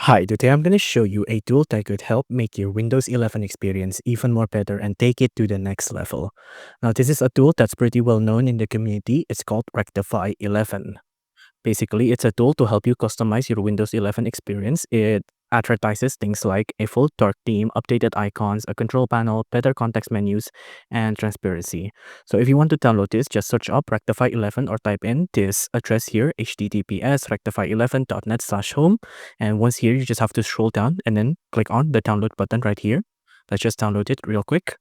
Hi, today I'm going to show you a tool that could help make your Windows 11 experience even more better and take it to the next level. Now, this is a tool that's pretty well known in the community. It's called Rectify 11. Basically, it's a tool to help you customize your Windows 11 experience. It advertises things like a full dark theme, updated icons, a control panel, better context menus, and transparency. So if you want to download this, just search up Rectify 11 or type in this address here, https:/rectify11.net/home. And once here, you just have to scroll down and then click on the download button right here. Let's just download it real quick.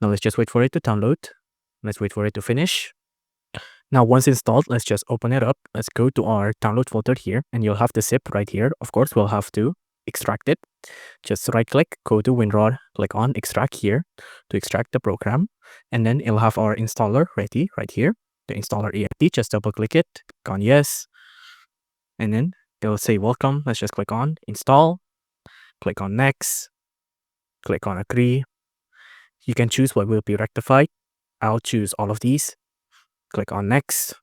Now let's just wait for it to download. Let's wait for it to finish. Now, once installed, let's just open it up. Let's go to our download folder here, and you'll have the zip right here. Of course, we'll have to extract it. Just right click, go to WinRAR, click on extract here to extract the program. And then it'll have our installer ready right here. The installer exe, just double click it, click on yes. And then it'll say welcome. Let's just click on install, click on next, click on agree. You can choose what will be rectified. I'll choose all of these. Click on next,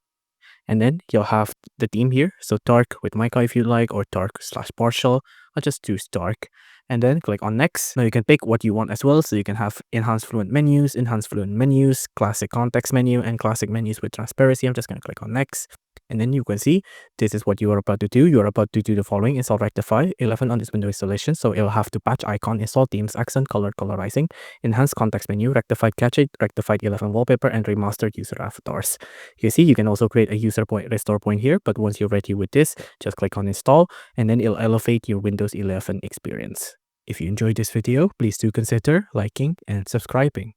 and then you'll have the theme here. So dark with mica if you like, or dark/partial. I'll just choose dark, and then click on next. Now you can pick what you want as well. So you can have enhanced fluent menus, classic context menu, and classic menus with transparency. I'm just going to click on next. And then you can see this is what you are about to do. You are about to do the following: install Rectify 11 on this window installation. So it'll have to patch icon, install themes, accent, color, colorizing, enhance context menu, rectified cache, rectified 11 wallpaper, and remastered user avatars. You see, you can also create a user point restore point here. But once you're ready with this, just click on install, and then it'll elevate your Windows 11 experience. If you enjoyed this video, please do consider liking and subscribing.